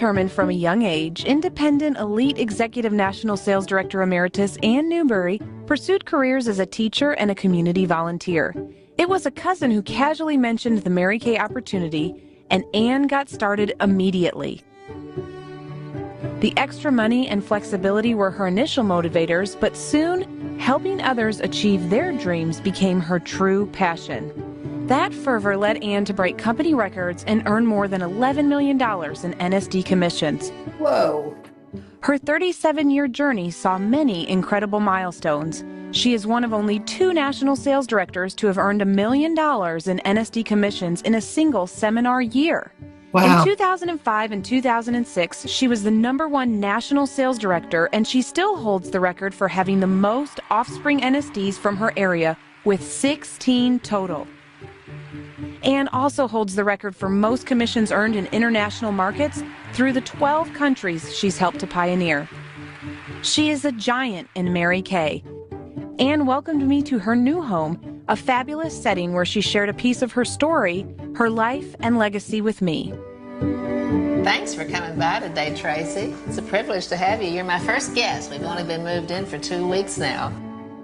determined from a young age, independent elite executive national sales director emeritus Ann Newberry pursued careers as a teacher and a community volunteer. It was a cousin who casually mentioned the Mary Kay opportunity, and Ann got started immediately. The extra money and flexibility were her initial motivators, but soon, helping others achieve their dreams became her true passion. That fervor led Ann to break company records and earn more than $11 million in NSD commissions. Whoa. Her 37-year journey saw many incredible milestones. She is one of only 2 national sales directors to have earned $1 million in NSD commissions in a single seminar year. Wow. In 2005 and 2006, she was the #1 national sales director, and she still holds the record for having the most offspring NSDs from her area, with 16 total. Ann also holds the record for most commissions earned in international markets through the 12 countries she's helped to pioneer. She is a giant in Mary Kay. Ann welcomed me to her new home, a fabulous setting where she shared a piece of her story, her life, and legacy with me. Thanks for coming by today, Tracy. It's a privilege to have you. You're my first guest. We've only been moved in for 2 weeks now.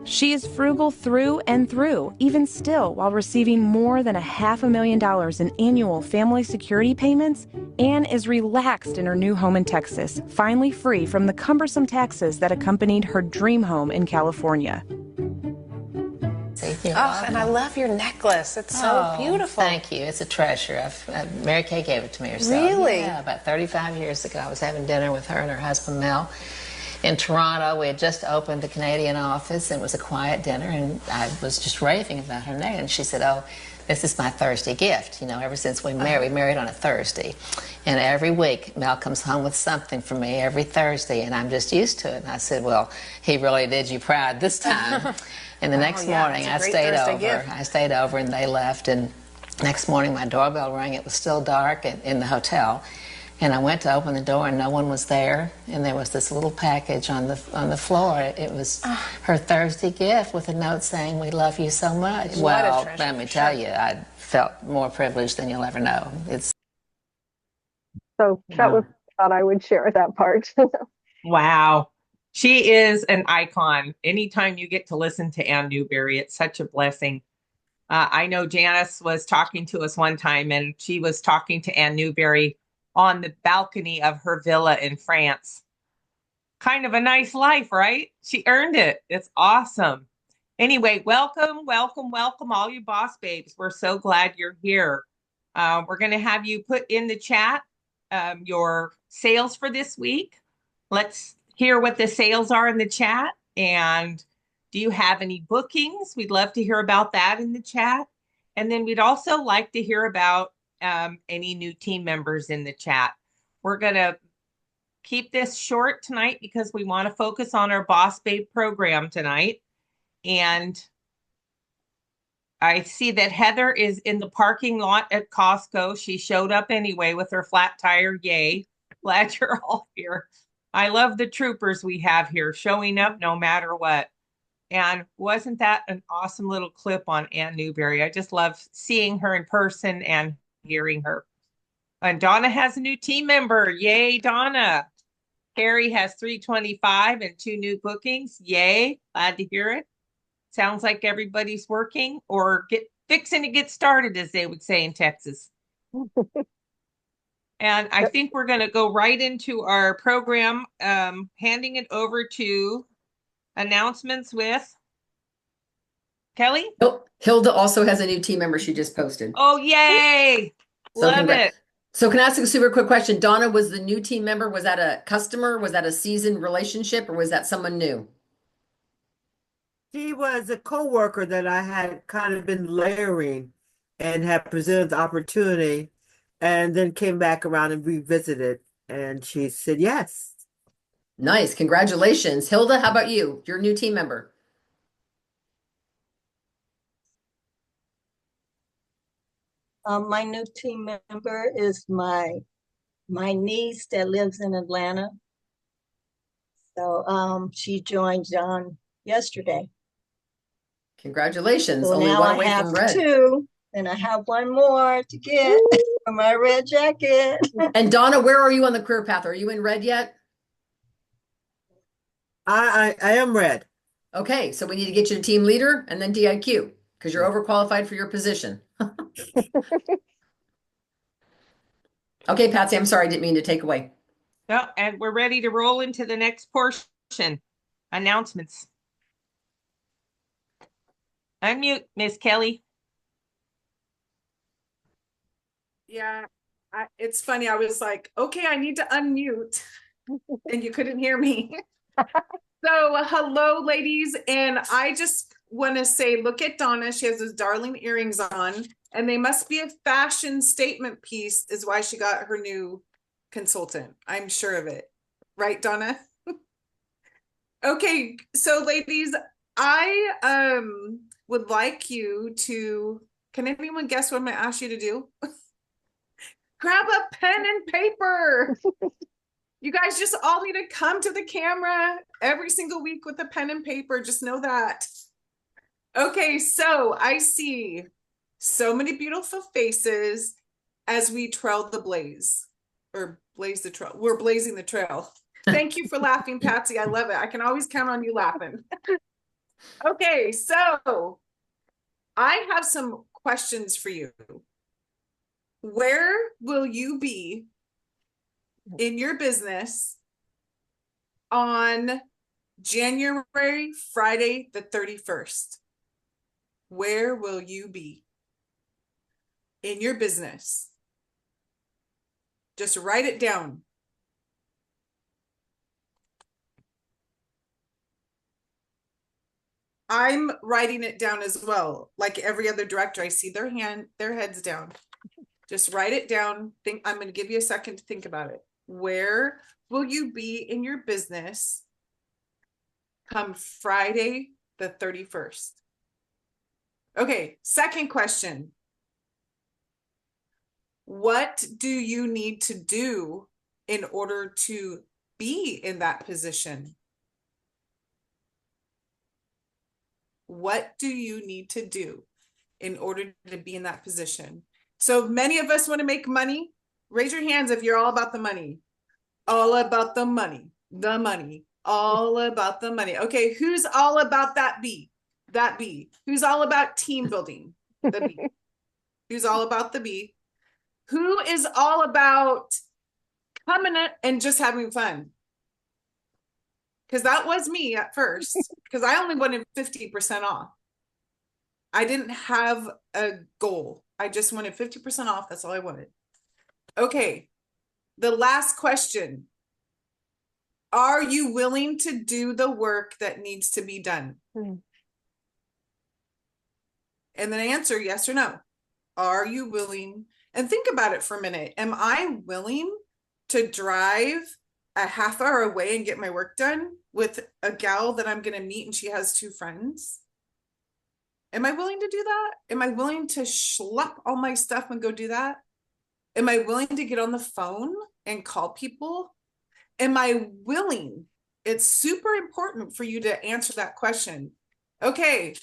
She is frugal through and through, even still, while receiving more than $500,000 in annual family security payments. Ann is relaxed in her new home in Texas, finally free from the cumbersome taxes that accompanied her dream home in California. Oh, and I love your necklace. It's so beautiful. Thank you. It's a treasure. Mary Kay gave it to me herself. Really? Yeah, about 35 years ago. I was having dinner with her and her husband, Mel, in Toronto. We had just opened the Canadian office, and it was a quiet dinner, and I was just raving about her name. And she said, oh, this is my Thursday gift. You know, ever since we married on a Thursday. And every week, Mel comes home with something for me every Thursday, and I'm just used to it. And I said, well, he really did you proud this time. And the next morning, I stayed over, and they left. And next morning, my doorbell rang. It was still dark in the hotel. And I went to open the door, and no one was there. And there was this little package on the floor. It was her Thursday gift with a note saying, "We love you so much." Well, let me tell you, I felt more privileged than you'll ever know. So that was, thought I would share that part. Wow. She is an icon. Anytime you get to listen to Ann Newberry, it's such a blessing. I know Janice was talking to us one time, and she was talking to Ann Newberry on the balcony of her villa in France. Kind of a nice life, right? She earned it. It's awesome. Anyway, welcome, welcome, welcome, all you boss babes. We're so glad you're here. We're going to have you put in the chat your sales for this week. Let's hear what the sales are in the chat. And do you have any bookings? We'd love to hear about that in the chat. And then we'd also like to hear about any new team members in the chat. We're going to keep this short tonight because we want to focus on our Boss Babe program tonight. And I see that Heather is in the parking lot at Costco. She showed up anyway with her flat tire. Yay. Glad you're all here. I love the troopers we have here showing up no matter what. And wasn't that an awesome little clip on Ann Newberry? I just love seeing her in person and hearing her. And Donna has a new team member. Yay, Donna. Carrie has 325 and 2 new bookings. Yay. Glad to hear it. Sounds like everybody's working or fixing to get started, as they would say in Texas. And I think we're going to go right into our program, handing it over to announcements with Kelly. Hilda also has a new team member she just posted. Oh, yay. Love it. So can I ask a super quick question? Donna, was the new team member, was that a customer? Was that a seasoned relationship, or was that someone new? She was a coworker that I had kind of been layering and had presented the opportunity, and then came back around and revisited, and she said yes. Nice. Congratulations. Hilda, how about you? Your new team member. My new team member is my niece that lives in Atlanta. So she joined John yesterday. Congratulations. So Only now one I away have from red. 2. And I have one more to get for my red jacket. And Donna, where are you on the career path? Are you in red yet? I am red. Okay, so we need to get you to team leader and then DIQ because you're overqualified for your position. Okay, Patsy, I'm sorry, I didn't mean to take away. No, and we're ready to roll into the next portion. Announcements. Unmute, Miss Kelly. Yeah, it's funny. I was like, okay, I need to unmute, and you couldn't hear me. So, hello, ladies. And I just want to say, look at Donna. She has those darling earrings on, and they must be a fashion statement piece, is why she got her new consultant. I'm sure of it. Right, Donna? Okay, so ladies, I would like you to, can anyone guess what I'm going to ask you to do? Grab a pen and paper. You guys just all need to come to the camera every single week with a pen and paper. Just know that. Okay, so I see so many beautiful faces as we trail the blaze or blaze the trail. We're blazing the trail. Thank you for laughing, Patsy. I love it. I can always count on you laughing. Okay, so I have some questions for you. Where will you be in your business on Friday the 31st? Where will you be in your business? Just write it down. I'm writing it down as well. Like every other director, I see their heads down. Just write it down. I'm going to give you a second to think about it. Where will you be in your business come Friday the 31st? Okay, second question. What do you need to do in order to be in that position? What do you need to do in order to be in that position? So many of us want to make money. Raise your hands if you're all about the money. All about the money. The money. All about the money. Okay, who's all about that B? That B. Who's all about team building? The B. Who's all about the B? Who is all about coming in and just having fun? Because that was me at first, because I only wanted 50% off. I didn't have a goal. I just wanted 50% off. That's all I wanted. Okay. The last question. Are you willing to do the work that needs to be done? And then answer yes or no. Are you willing? And think about it for a minute. Am I willing to drive a half hour away and get my work done with a gal that I'm going to meet and she has 2 friends? Am I willing to do that? Am I willing to schlep all my stuff and go do that? Am I willing to get on the phone and call people? Am I willing? It's super important for you to answer that question. Okay.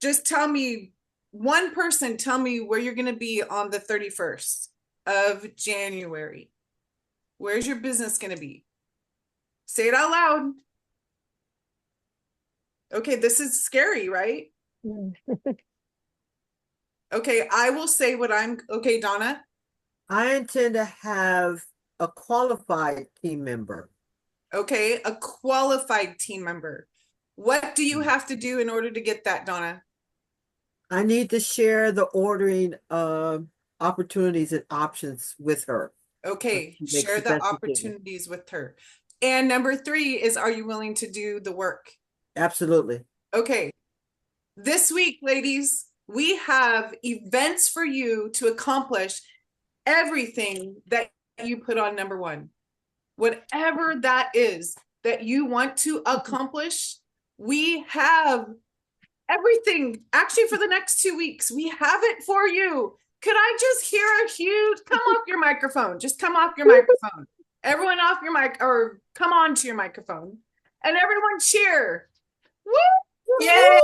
Just tell me, one person, tell me where you're going to be on the 31st of January. Where's your business going to be? Say it out loud. Okay, this is scary, right? Okay, I will say what okay, Donna. I intend to have a qualified team member. Okay, a qualified team member. What do you have to do in order to get that, Donna? I need to share the ordering opportunities and options with her. Okay, share the opportunities with her. And number 3 is, are you willing to do the work? Absolutely. Okay. This week, ladies, we have events for you to accomplish everything that you put on number 1. Whatever that is that you want to accomplish, we have everything. Actually, for the next 2 weeks, we have it for you. Could I just hear a huge, come off your microphone. Just come off your microphone. Everyone off your mic, or come on to your microphone. And everyone cheer. Woo! Yay!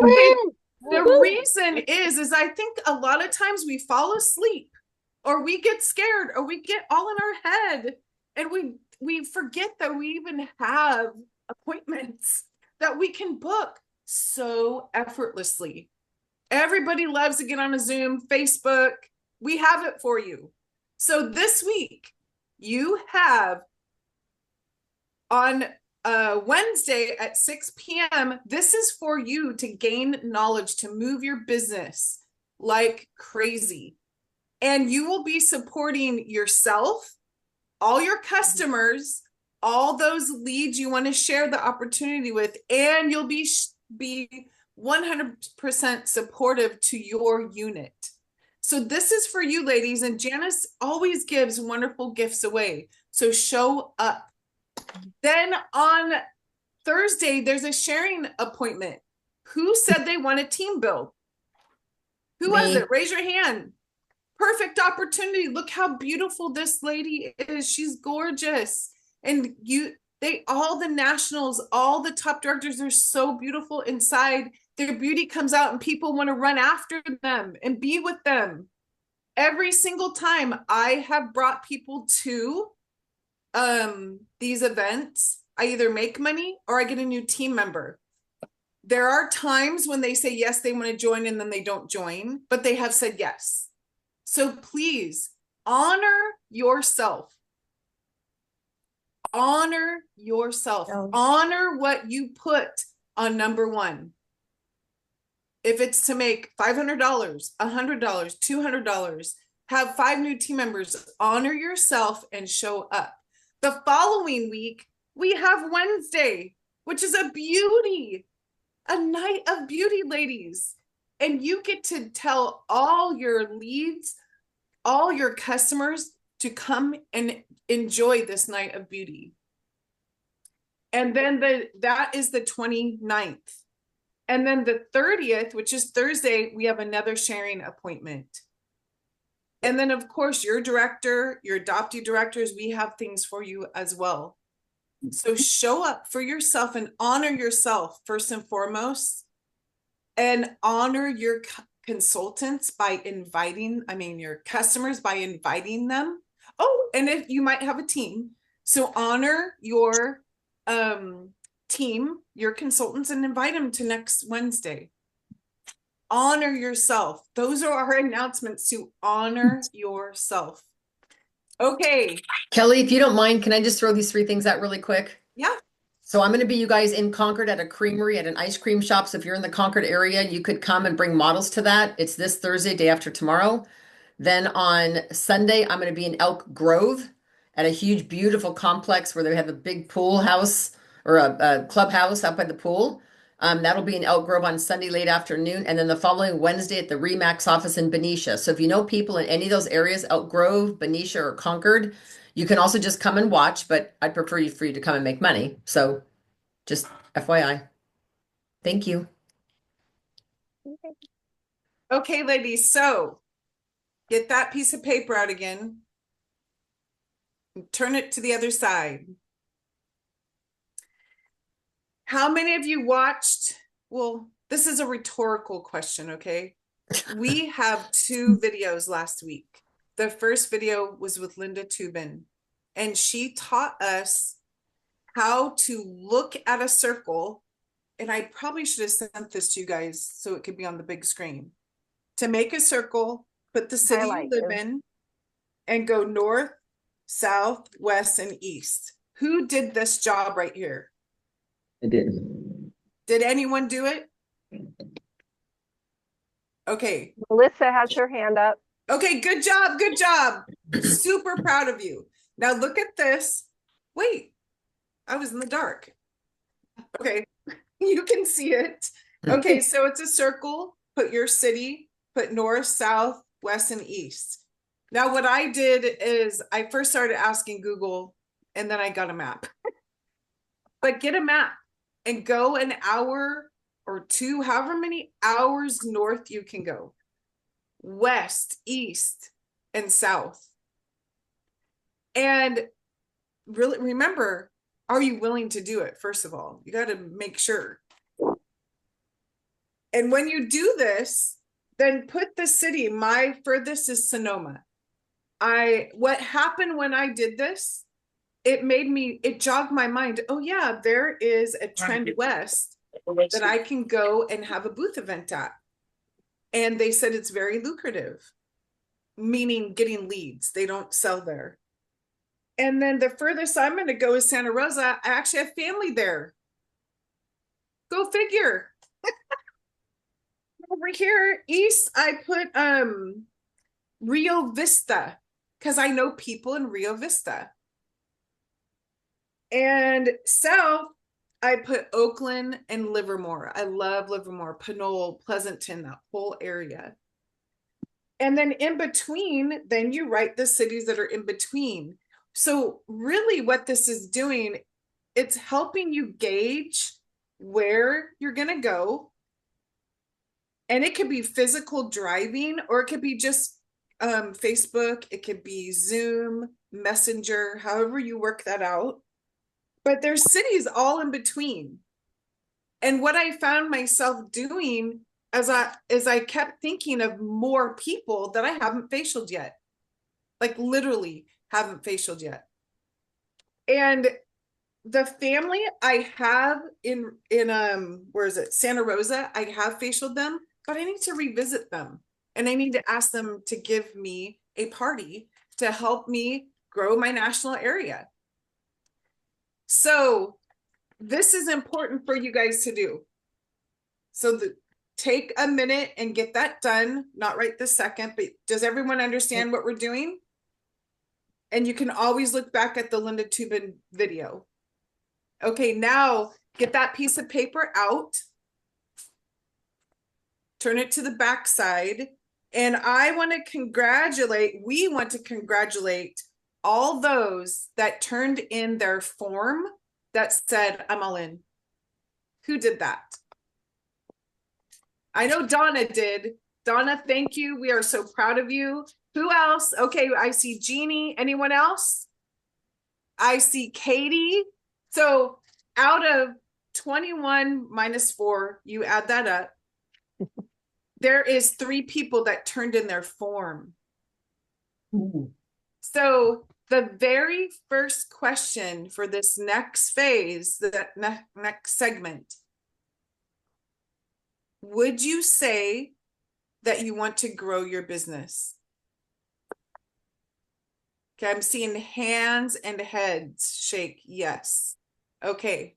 Okay, the reason is I think a lot of times we fall asleep or we get scared or we get all in our head and we forget that we even have appointments that we can book so effortlessly. Everybody loves to get on a Zoom, Facebook. We have it for you. So this week you have on Wednesday at 6 p.m. This is for you to gain knowledge, to move your business like crazy. And you will be supporting yourself, all your customers, all those leads you want to share the opportunity with, and you'll be 100% supportive to your unit. So this is for you, ladies, and Janice always gives wonderful gifts away. So show up. Then on Thursday, there's a sharing appointment. Who said they want a team build? Who was it? Raise your hand. Perfect opportunity. Look how beautiful this lady is. She's gorgeous. And all the nationals, all the top directors are so beautiful inside. Their beauty comes out and people want to run after them and be with them. Every single time I have brought people to these events, I either make money or I get a new team member. There are times when they say yes, they want to join, and then they don't join, but they have said yes. So please honor yourself. Honor yourself. Honor what you put on number one. If it's to make $500, $100, $200, have 5 new team members, honor yourself and show up. The following week, we have Wednesday, which is a night of beauty, ladies. And you get to tell all your leads, all your customers to come and enjoy this night of beauty. And then that is the 29th. And then the 30th, which is Thursday, we have another sharing appointment. And then, of course, your director, your adoptee directors, we have things for you as well. So show up for yourself and honor yourself first and foremost, and honor your consultants by your customers by inviting them. Oh, and if you might have a team, so honor your team, your consultants, and invite them to next Wednesday. Honor yourself. Those are our announcements to honor yourself. Okay. Kelly, if you don't mind, can I just throw these 3 things out really quick? Yeah. So I'm going to be you guys in Concord at a creamery at an ice cream shop. So if you're in the Concord area, you could come and bring models to that. It's this Thursday, day after tomorrow. Then on Sunday, I'm going to be in Elk Grove at a huge, beautiful complex where they have a big pool house or a clubhouse out by the pool. That'll be in Elk Grove on Sunday late afternoon. And then the following Wednesday at the Remax office in Benicia. So if you know people in any of those areas, Elk Grove, Benicia, or Concord, you can also just come and watch, but I'd prefer for you to come and make money. So just FYI. Thank you. Okay, ladies. So get that piece of paper out again. And turn it to the other side. How many of you watched? Well, this is a rhetorical question, okay? We have 2 videos last week. The first video was with Linda Tubin, and she taught us how to look at a circle. And I probably should have sent this to you guys so it could be on the big screen. To make a circle, put the city you live in, and go north, south, west, and east. Who did this job right here? I did. Did anyone do it? Okay. Melissa has her hand up. Okay, good job. Good job. Super proud of you. Now look at this. Wait, I was in the dark. Okay, you can see it. Okay, so it's a circle. Put your city, put north, south, west, and east. Now what I did is I first started asking Google, and then I got a map. But get a map and go an hour or 2, however many hours north you can go. West, east, and south. And really remember, are you willing to do it? First of all, you got to make sure. And when you do this, then put the city. My furthest is Sonoma. What happened when I did this, it jogged my mind. Oh yeah, there is a Trend West that I can go and have a booth event at. And they said it's very lucrative, meaning getting leads. They don't sell there. And then the furthest I'm going to go is Santa Rosa. I actually have family there. Go figure. Over here, east, I put Rio Vista because I know people in Rio Vista. And south, I put Oakland and Livermore. I love Livermore, Pinole, Pleasanton, that whole area. And then in between, then you write the cities that are in between. So really what this is doing, it's helping you gauge where you're going to go. And it could be physical driving, or it could be just Facebook. It could be Zoom, Messenger, however you work that out. But there's cities all in between. And what I found myself doing as I kept thinking of more people that I haven't facialed yet, like literally haven't facialed yet. And the family I have in where is it, Santa Rosa, I have facialed them, but I need to revisit them, and I need to ask them to give me a party to help me grow my national area. So this is important for you guys to do. So take a minute and get that done, not right this second, but does everyone understand what we're doing? And you can always look back at the Linda Tubin video. Okay, now get that piece of paper out, turn it to the back side, and we want to congratulate all those that turned in their form that said, I'm all in. Who did that? I know Donna did. Donna, thank you. We are so proud of you. Who else? Okay, I see Jeannie. Anyone else? I see Katie. So out of 21 minus 4, you add that up. There is 3 people that turned in their form. Ooh. So the very first question for this next phase, the next segment, would you say that you want to grow your business? Okay, I'm seeing hands and heads shake yes. Okay,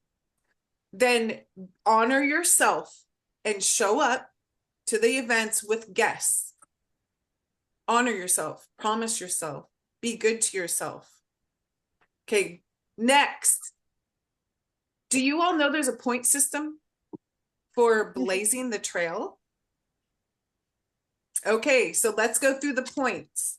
then honor yourself and show up to the events with guests. Honor yourself, promise yourself, be good to yourself. Okay, next. Do you all know there's a point system for blazing the trail? Okay, so let's go through the points.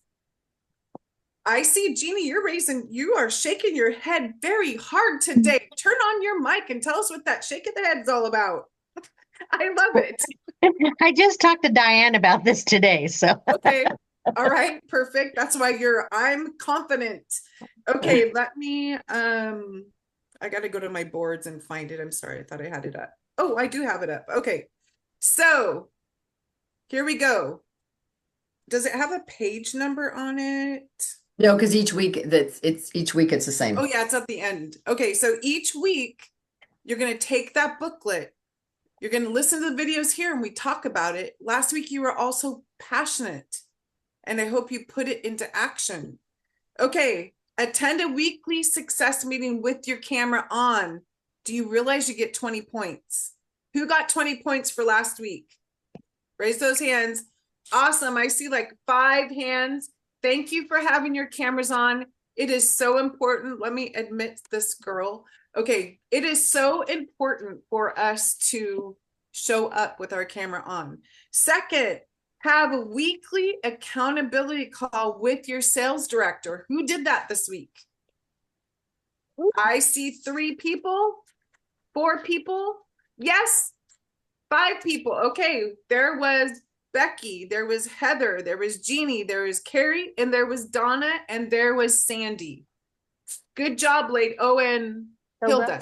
I see, Jeannie, you are shaking your head very hard today. Turn on your mic and tell us what that shake of the head is all about. I love it. I just talked to Diane about this today, so. Okay, all right, perfect. That's why I'm confident. Okay, let me, I got to go to my boards and find it. I'm sorry, I thought I had it up. Oh, I do have it up. Okay, so here we go. Does it have a page number on it? No, because each week it's the same. Oh yeah, it's at the end. Okay, so each week you're going to take that booklet. You're going to listen to the videos here and we talk about it. Last week you were also passionate and I hope you put it into action. Okay, attend a weekly success meeting with your camera on. Do you realize you get 20 points? Who got 20 points for last week? Raise those hands. Awesome. I see like 5 hands. Thank you for having your cameras on. It is so important. Let me admit this girl. Okay. It is so important for us to show up with our camera on. Second, have a weekly accountability call with your sales director. Who did that this week? I see 3 people, 4 people. Yes, 5 people. Okay. There was Becky, there was Heather, there was Jeannie, there was Carrie, and there was Donna, and there was Sandy. Good job, lady. Oh, and Hilda,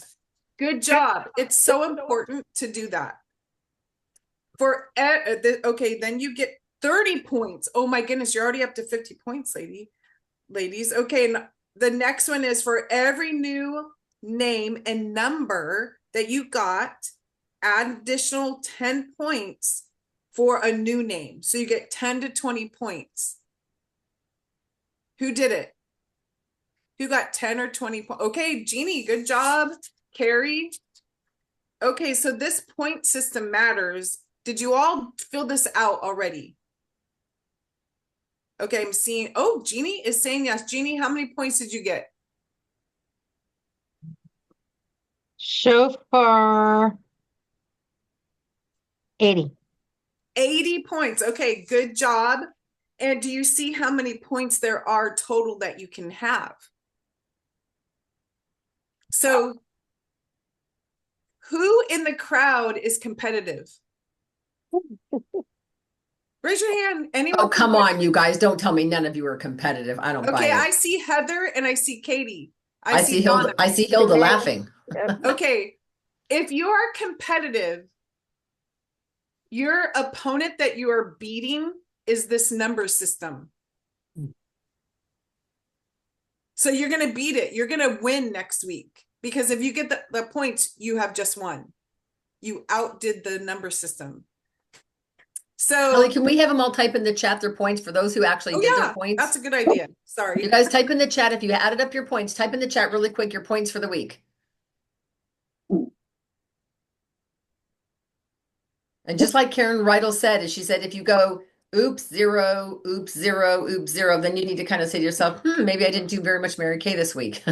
good job. It's so important to do that. Okay, then you get 30 points. Oh my goodness, you're already up to 50 points, ladies. Okay, and the next one is for every new name and number that you got, add additional 10 points for a new name. So you get 10 to 20 points. Who did it? Who got 10 or 20 points? Okay, Jeannie, good job. Carrie. Okay, so this point system matters. Did you all fill this out already? Okay, I'm seeing, oh, Jeannie is saying yes. Jeannie, how many points did you get? So far, 80. 80 points. Okay, good job. And do you see how many points there are total that you can have? So who in the crowd is competitive? Raise your hand. Anyone? Oh, come on, you guys. Don't tell me none of you are competitive. I don't buy Okay, it. I see Heather and I see Katie. I see Hilda. I see Hilda laughing. Okay, if you are competitive, your opponent that you are beating is this number system. So you're going to beat it. You're going to win next week because if you get the points, you have just won. You outdid the number system. So Kelly, can we have them all type in the chat their points for those who actually did their points? That's a good idea. Sorry. You guys type in the chat. If you added up your points, type in the chat really quick your points for the week. And just like Karen Riddle said, she said, if you go oops, 0, oops, 0, oops, 0, then you need to kind of say to yourself, maybe I didn't do very much Mary Kay this week.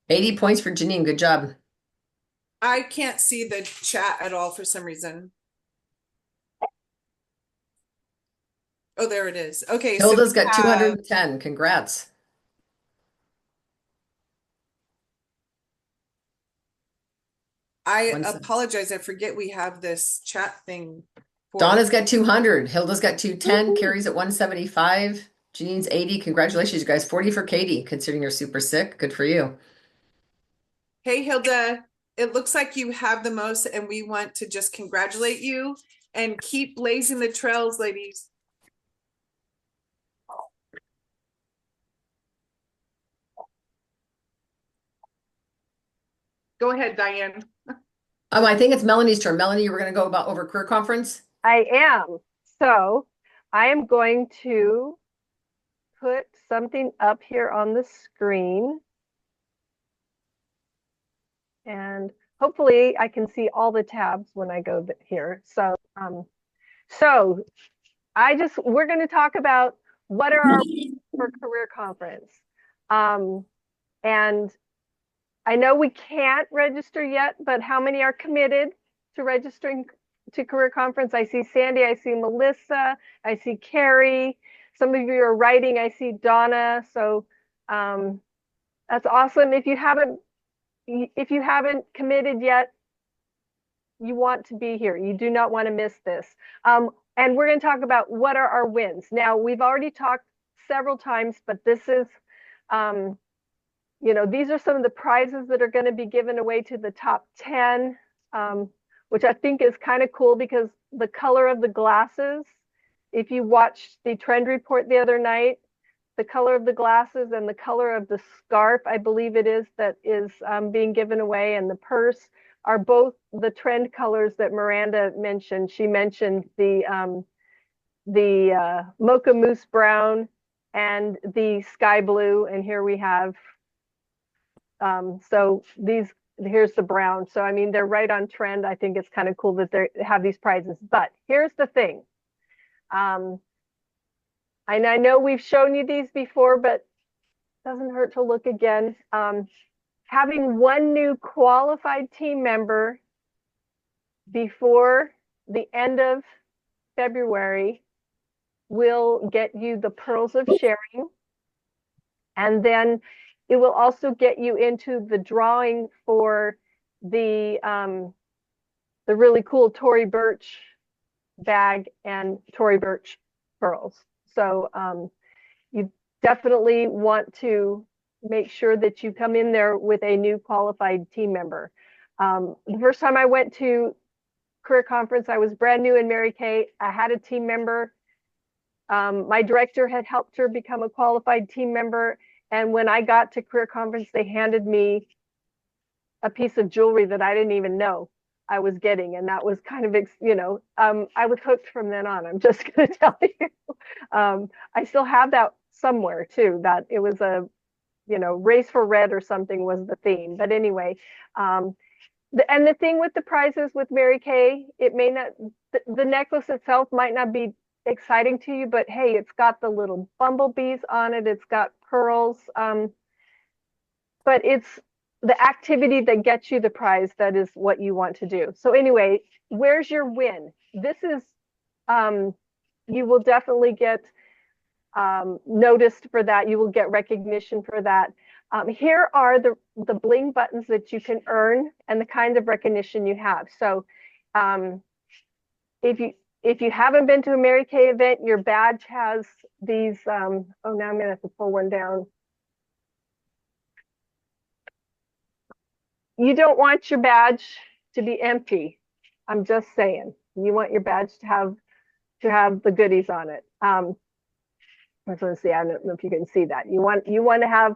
80 points for Janine. Good job. I can't see the chat at all for some reason. Oh, there it is. Okay. Hilda's got 210. Congrats. I apologize. I forget we have this chat thing. Donna's got 200. Hilda's got 210. Carrie's at 175. Janine's 80. Congratulations, you guys. 40 for Katie, considering you're super sick. Good for you. Hey, Hilda, it looks like you have the most, and we want to just congratulate you and keep blazing the trails, ladies. Go ahead, Diane. I think it's Melanie's turn. Melanie, you were going to go over career conference? I am. So I am going to put something up here on the screen. And hopefully I can see all the tabs when I go here. So, we're going to talk about what are our for career conference. And I know we can't register yet, but how many are committed to registering to career conference? I see Sandy, I see Melissa, I see Carrie. Some of you are writing, I see Donna. So that's awesome. If you haven't committed yet, you want to be here. You do not want to miss this. And we're going to talk about what are our wins. Now, we've already talked several times, but this is, these are some of the prizes that are going to be given away to the top 10, which I think is kind of cool because the color of the glasses, if you watched the trend report the other night, the color of the glasses and the color of the scarf, I believe it is, that is being given away, and the purse are both the trend colors that Miranda mentioned. She mentioned the mocha mousse brown and the sky blue, and here we have, here's the brown. So, I mean, they're right on trend. I think it's kind of cool that they have these prizes. But here's the thing. And I know we've shown you these before, but it doesn't hurt to look again. Having one new qualified team member before the end of February will get you the pearls of sharing. And then it will also get you into the drawing for the really cool Tory Burch bag and Tory Burch pearls. So you definitely want to make sure that you come in there with a new qualified team member. The first time I went to career conference, I was brand new in Mary Kay. I had a team member. My director had helped her become a qualified team member. And when I got to career conference, they handed me a piece of jewelry that I didn't even know I was getting. And that was kind of, I was hooked from then on. I'm just going to tell you. I still have that somewhere too, that it was a, race for red or something was the theme. But anyway, and the thing with the prizes with Mary Kay, it may not, the necklace itself might not be exciting to you, but hey, it's got the little bumblebees on it. It's got pearls. But it's the activity that gets you the prize that is what you want to do. So anyway, where's your win? This is, you will definitely get noticed for that. You will get recognition for that. Here are the bling buttons that you can earn and the kind of recognition you have. So if you haven't been to a Mary Kay event, your badge has these, oh, now I'm gonna have to pull one down. You don't want your badge to be empty. I'm just saying. You want your badge to have the goodies on it. I was going to say, I don't know if you can see that. You want to have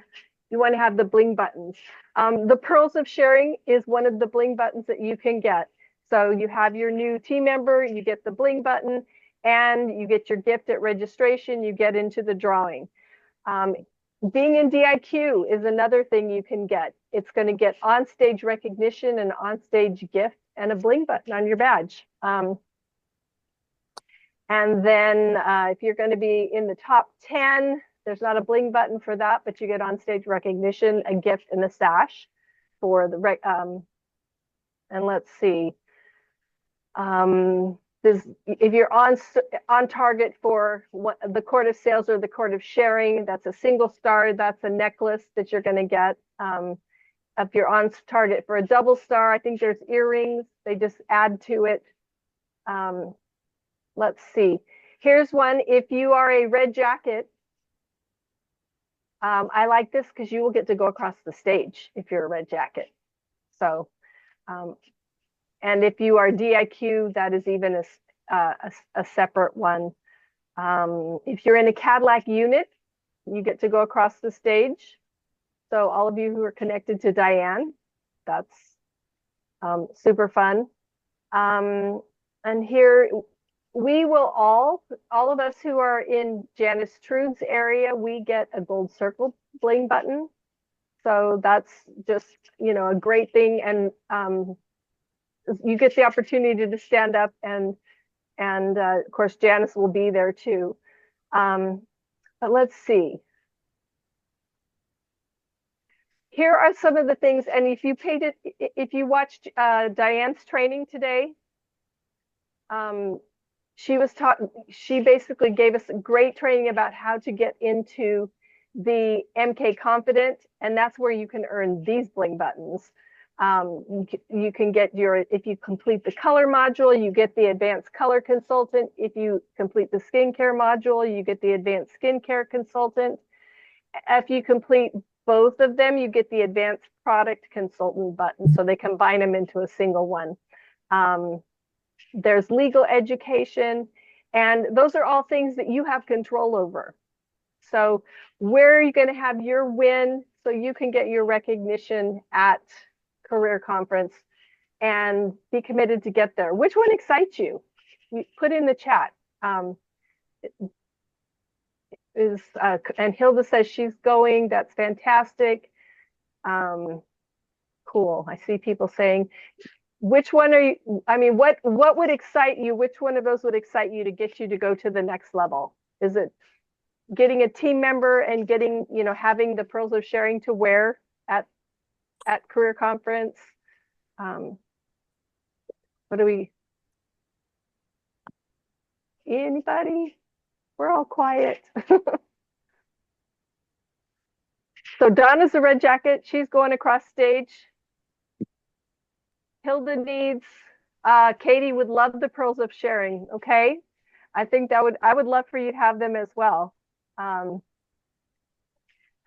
the bling buttons. The Pearls of Sharing is one of the bling buttons that you can get. So you have your new team member, you get the bling button, and you get your gift at registration. You get into the drawing. Being in DIQ is another thing you can get. It's going to get on-stage recognition, an on-stage gift, and a bling button on your badge. And then if you're going to be in the top 10, there's not a bling button for that, but you get on-stage recognition, a gift, and a sash for the, and let's see. If you're on target for the Court of Sales or the Court of Sharing, that's a single star. That's a necklace that you're going to get. If you're on target for a double star, I think there's earrings. They just add to it. Let's see. Here's one. If you are a red jacket, I like this because you will get to go across the stage if you're a red jacket. So, and if you are DIQ, that is even a separate one. If you're in a Cadillac unit, you get to go across the stage. So all of you who are connected to Diane, that's super fun. And here, we will all of us who are in Janice Trude's area, we get a gold circle bling button. So that's just, a great thing. And you get the opportunity to stand up and of course, Janice will be there too. But let's see. Here are some of the things, and if you watched Diane's training today, she basically gave us great training about how to get into the MK Confident, and that's where you can earn these bling buttons. You can get if you complete the color module, you get the advanced color consultant. If you complete the skincare module, you get the advanced skincare consultant. If you complete both of them, you get the advanced product consultant button. So they combine them into a single one. There's legal education, and those are all things that you have control over. So where are you going to have your win so you can get your recognition at career conference and be committed to get there? Which one excites you? Put in the chat. And Hilda says she's going. That's fantastic. Cool. I see people saying, which one are you? I mean, what would excite you? Which one of those would excite you to get you to go to the next level? Is it getting a team member and getting, having the Pearls of Sharing to wear at career conference? What do we? Anybody? We're all quiet. So Donna's a red jacket. She's going across stage. Hilda needs, Katie would love the Pearls of Sharing. Okay. I think I would love for you to have them as well.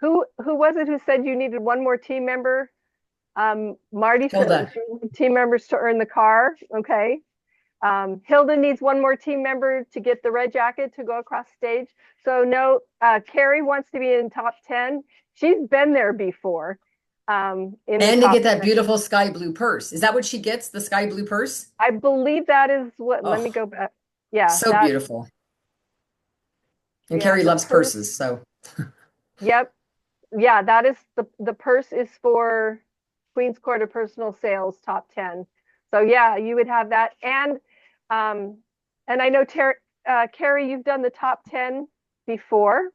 Who was it who said you needed one more team member? Marty said Hilda. she needed team members to earn the car. Okay. Hilda needs one more team member to get the red jacket to go across stage. So no, Carrie wants to be in top 10. She's been there before. And to get that beautiful sky blue purse. Is that what she gets? The sky blue purse? I believe that is what, let me Oh, go back. Yeah. So beautiful. And Yeah, Carrie the loves purse- purses, so. Yep. Yeah, that is the purse is for Queen's Quarter Personal Sales top 10. So yeah, you would have that. And I know Carrie, you've done the top 10 before.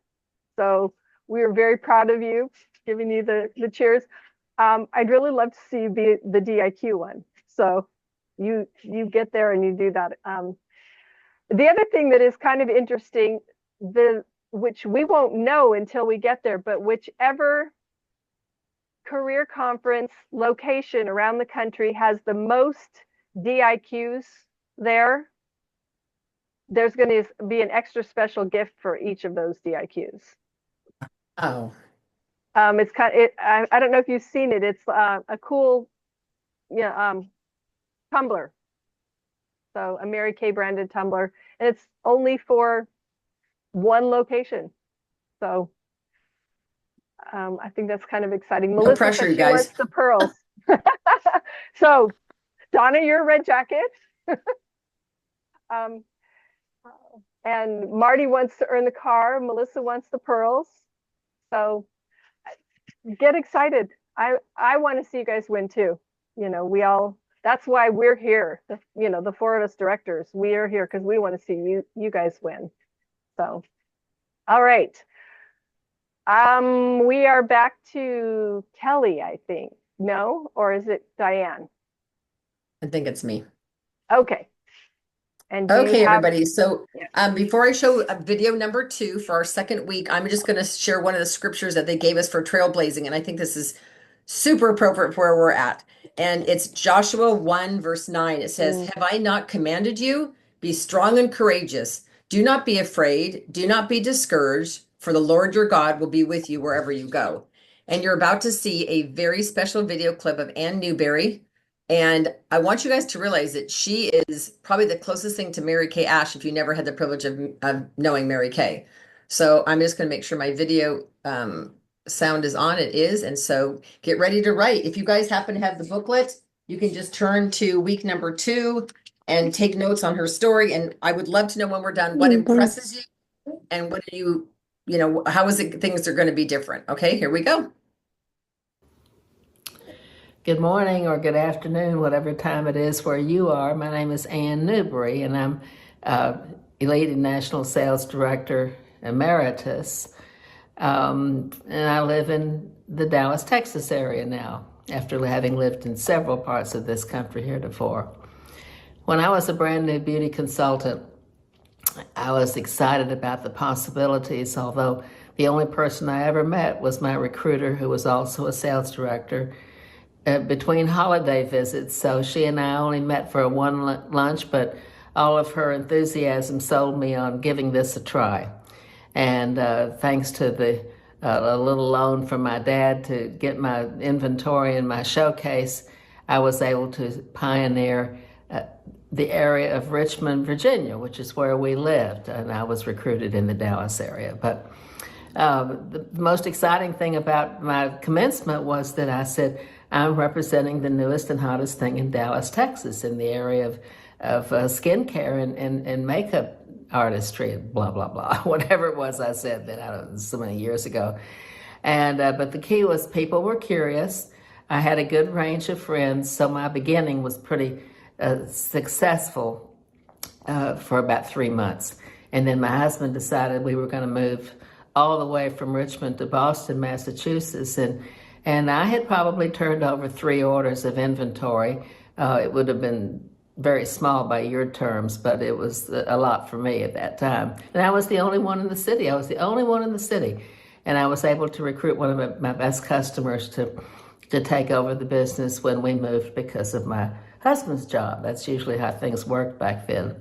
So we are very proud of you, giving you the cheers. I'd really love to see you be the DIQ one. So you get there and you do that. The other thing that is kind of interesting, which we won't know until we get there, but whichever career conference location around the country has the most DIQs there, there's going to be an extra special gift for each of those DIQs. Oh. It's I don't know if you've seen it. It's a cool, tumbler. So a Mary Kay branded tumbler, and it's only for one location. So I think that's kind of exciting. No Melissa pressure, said you she guys. wants the pearls. So Donna, your red jacket. And Marty wants to earn the car. Melissa wants the pearls. So get excited. I want to see you guys win too. That's why we're here. The four of us directors, we are here because we want to see you guys win. So, all right. We are back to Kelly, I think. No, or is it Diane? I think it's me. Okay. And okay, everybody. So before I show video number 2 for our second week, I'm just going to share one of the scriptures that they gave us for trailblazing. And I think this is super appropriate for where we're at. And it's Joshua 1 verse 9. It says, "Have I not commanded you? Be strong and courageous. Do not be afraid. Do not be discouraged, for the Lord your God will be with you wherever you go." And you're about to see a very special video clip of Ann Newberry. And I want you guys to realize that she is probably the closest thing to Mary Kay Ash if you never had the privilege of knowing Mary Kay. So I'm just going to make sure my video sound is on. It is. And so get ready to write. If you guys happen to have the booklet, you can just turn to week number 2 and take notes on her story. And I would love to know when we're done, what impresses you and what do you how is it things are going to be different? Okay, here we go. Good morning or good afternoon, whatever time it is where you are. My name is Ann Newberry, and I'm Elite National Sales Director Emeritus. And I live in the Dallas, Texas area now, after having lived in several parts of this country heretofore. When I was a brand new beauty consultant, I was excited about the possibilities, although the only person I ever met was my recruiter, who was also a sales director, between holiday visits. So she and I only met for one lunch, but all of her enthusiasm sold me on giving this a try. And thanks to a little loan from my dad to get my inventory and my showcase, I was able to pioneer the area of Richmond, Virginia, which is where we lived. And I was recruited in the Dallas area. But the most exciting thing about my commencement was that I said, I'm representing the newest and hottest thing in Dallas, Texas, in the area of skincare and makeup artistry, blah, blah, blah, whatever it was I said that, I don't know, so many years ago. And but the key was people were curious. I had a good range of friends, so my beginning was pretty successful for about 3 months. And then my husband decided we were going to move all the way from Richmond to Boston, Massachusetts, and I had probably turned over 3 orders of inventory. It would have been very small by your terms, but it was a lot for me at that time. And I was the only one in the city. I was the only one in the city. And I was able to recruit one of my best customers to take over the business when we moved because of my husband's job. That's usually how things worked back then.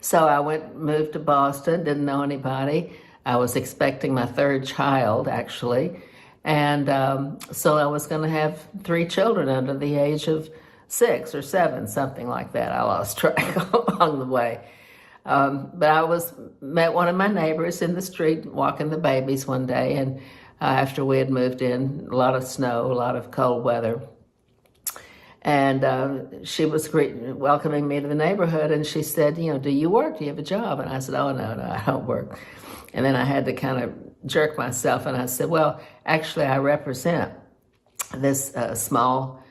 So I moved to Boston, didn't know anybody. I was expecting my third child, actually. And so I was going to have 3 children under the age of 6 or 7, something like that. I lost track along the way. But I met one of my neighbors in the street walking the babies one day, and after we had moved in, a lot of snow, a lot of cold weather. And she was welcoming me to the neighborhood, and she said, do you work? Do you have a job? And I said, oh, no, I don't work. And then I had to kind of jerk myself, and I said, well, actually, I represent this small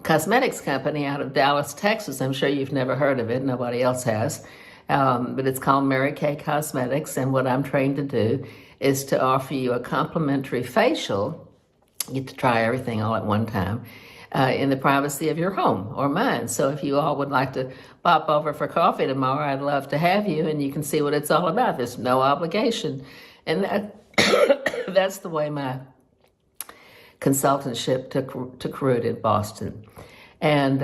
cosmetics company out of Dallas, Texas. I'm sure you've never heard of it. Nobody else has. But it's called Mary Kay Cosmetics, and what I'm trained to do is to offer you a complimentary facial. You get to try everything all at one time in the privacy of your home or mine. So if you all would like to pop over for coffee tomorrow, I'd love to have you, and you can see what it's all about. There's no obligation. And that's the way my consultantship took root in Boston. And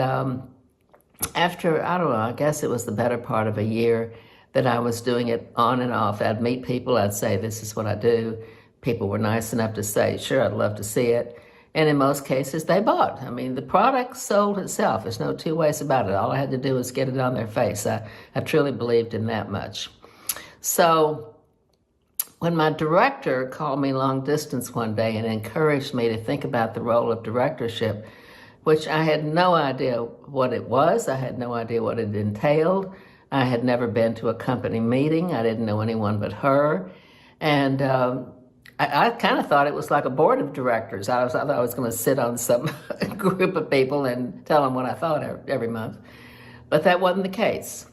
after, I don't know, I guess it was the better part of a year that I was doing it on and off. I'd meet people, I'd say, this is what I do. People were nice enough to say, sure, I'd love to see it. And in most cases, they bought. I mean, the product sold itself. There's no two ways about it. All I had to do was get it on their face. I truly believed in that much. So when my director called me long distance one day and encouraged me to think about the role of directorship, which I had no idea what it was. I had no idea what it entailed. I had never been to a company meeting. I didn't know anyone but her. And I kind of thought it was like a board of directors. I thought I was going to sit on some group of people and tell them what I thought every month. But that wasn't the case.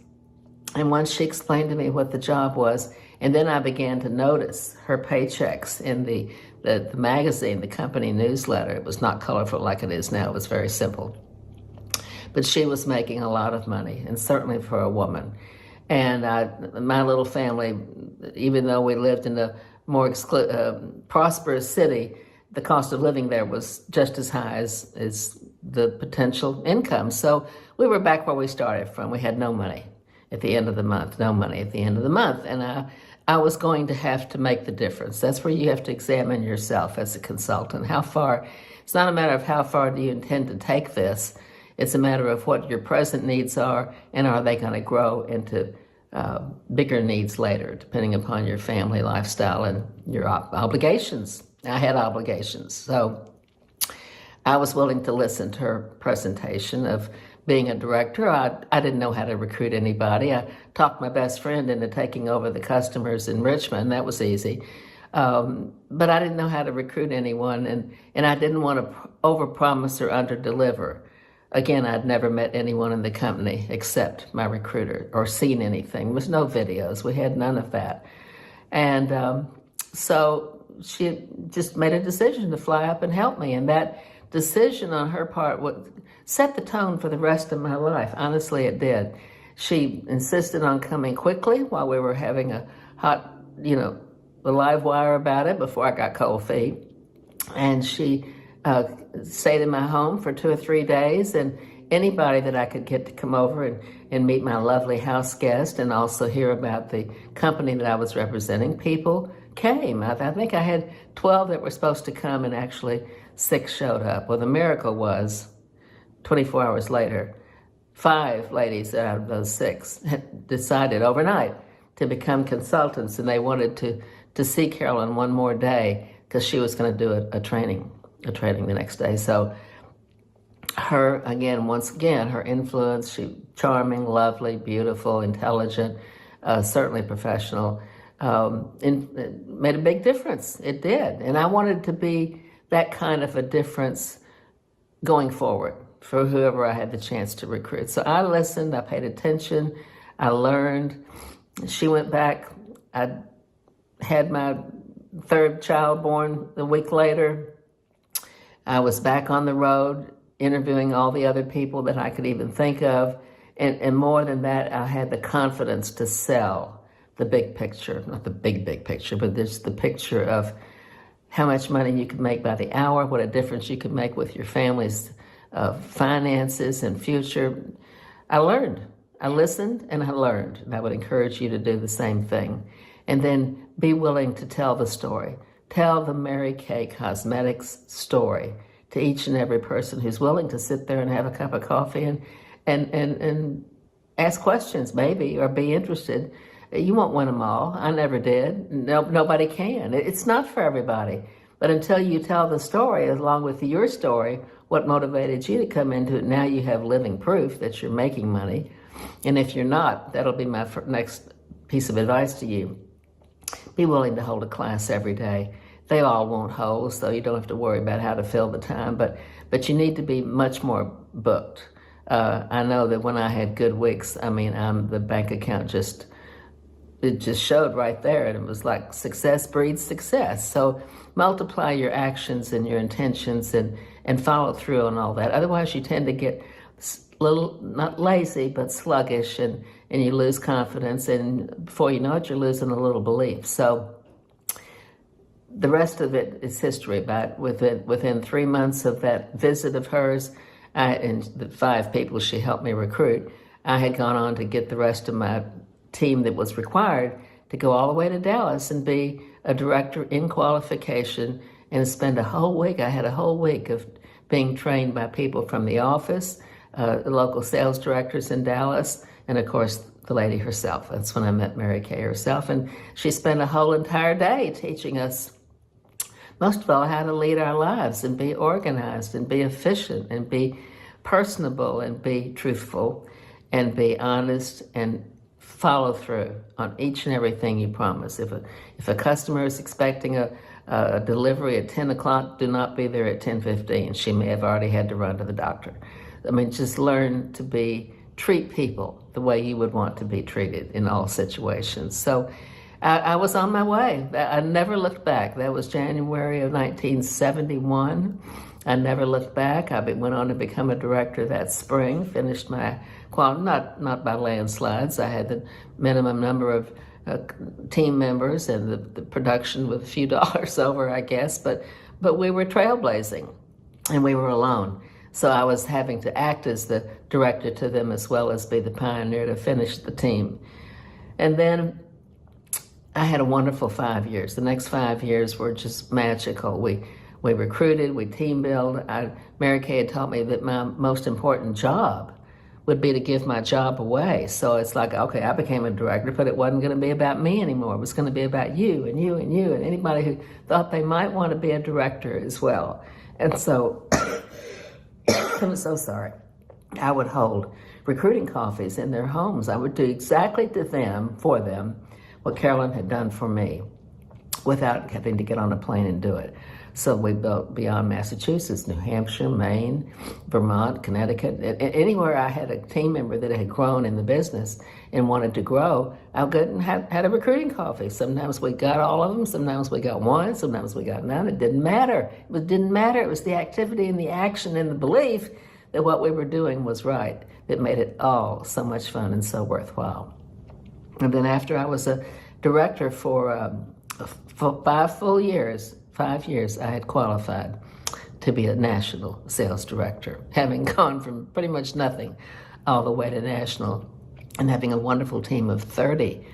And once she explained to me what the job was, and then I began to notice her paychecks in the magazine, the company newsletter. It was not colorful like it is now. It was very simple. But she was making a lot of money, and certainly for a woman. And my little family, even though we lived in a more prosperous city, the cost of living there was just as high as the potential income. So we were back where we started from. We had no money at the end of the month, no money at the end of the month. And I was going to have to make the difference. That's where you have to examine yourself as a consultant. How far, it's not a matter of how far do you intend to take this. It's a matter of what your present needs are, and are they going to grow into bigger needs later, depending upon your family lifestyle and your obligations. I had obligations. So I was willing to listen to her presentation of being a director. I didn't know how to recruit anybody. I talked my best friend into taking over the customers in Richmond. That was easy. But I didn't know how to recruit anyone, and I didn't want to overpromise or underdeliver. Again, I'd never met anyone in the company except my recruiter or seen anything. There was no videos. We had none of that. And so she just made a decision to fly up and help me. And that decision on her part would set the tone for the rest of my life. Honestly, it did. She insisted on coming quickly while we were having a hot, a live wire about it before I got cold feet. And she stayed in my home for 2 or 3 days, and anybody that I could get to come over and meet my lovely house guest and also hear about the company that I was representing, people came. I think I had 12 that were supposed to come, and actually 6 showed up. Well, the miracle was 24 hours later, 5 ladies out of those 6 had decided overnight to become consultants, and they wanted to see Carolyn one more day because she was going to do a training the next day. So her, once again, her influence, she charming, lovely, beautiful, intelligent, certainly professional, it made a big difference. It did. And I wanted to be that kind of a difference going forward for whoever I had the chance to recruit. So I listened, I paid attention, I learned. She went back. I had my 3rd child born a week later. I was back on the road interviewing all the other people that I could even think of. And more than that, I had the confidence to sell the big picture, not the big picture, but there's the picture of how much money you could make by the hour, what a difference you could make with your family's finances and future. I learned. I listened and I learned. And I would encourage you to do the same thing. And then be willing to tell the story. Tell the Mary Kay Cosmetics story to each and every person who's willing to sit there and have a cup of coffee and ask questions maybe, or be interested. You won't win them all. I never did. Nobody can. It's not for everybody. But until you tell the story, along with your story, what motivated you to come into it, now you have living proof that you're making money. And if you're not, that'll be my next piece of advice to you. Be willing to hold a class every day. They all won't hold, so you don't have to worry about how to fill the time, but you need to be much more booked. I know that when I had good weeks, the bank account just showed right there, and it was like success breeds success. So multiply your actions and your intentions and follow through on all that. Otherwise, you tend to get a little, not lazy, but sluggish, and you lose confidence, and before you know it, you're losing a little belief. So the rest of it is history. But within 3 months of that visit of hers, and the 5 people she helped me recruit, I had gone on to get the rest of my team that was required to go all the way to Dallas and be a director in qualification and spend a whole week. I had a whole week of being trained by people from the office, the local sales directors in Dallas, and of course the lady herself. That's when I met Mary Kay herself, and she spent a whole entire day teaching us, most of all, how to lead our lives and be organized and be efficient and be personable and be truthful and be honest and follow through on each and everything you promise. If a customer is expecting a delivery at 10 o'clock, do not be there at 10:15. She may have already had to run to the doctor. Just learn to treat people the way you would want to be treated in all situations. So I was on my way. I never looked back. That was January of 1971. I never looked back. I went on to become a director that spring, finished my not by landslides. I had the minimum number of team members, and the production with a few dollars over, I guess, but we were trailblazing, and we were alone. So I was having to act as the director to them as well as be the pioneer to finish the team. And then I had a wonderful 5 years. The next 5 years were just magical. We recruited, we team built. Mary Kay had taught me that my most important job would be to give my job away. So it's like, okay, I became a director, but it wasn't going to be about me anymore. It was going to be about you and you and you and anybody who thought they might want to be a director as well. And so, I'm so sorry. I would hold recruiting coffees in their homes. I would do exactly for them, what Carolyn had done for me without having to get on a plane and do it. So we built beyond Massachusetts, New Hampshire, Maine, Vermont, Connecticut. Anywhere I had a team member that had grown in the business and wanted to grow, I went and had a recruiting coffee. Sometimes we got all of them, sometimes we got one, sometimes we got none. It didn't matter. It didn't matter. It was the activity and the action and the belief that what we were doing was right that made it all so much fun and so worthwhile. And then after I was a director for 5 years, I had qualified to be a national sales director, having gone from pretty much nothing all the way to national, and having a wonderful team of 30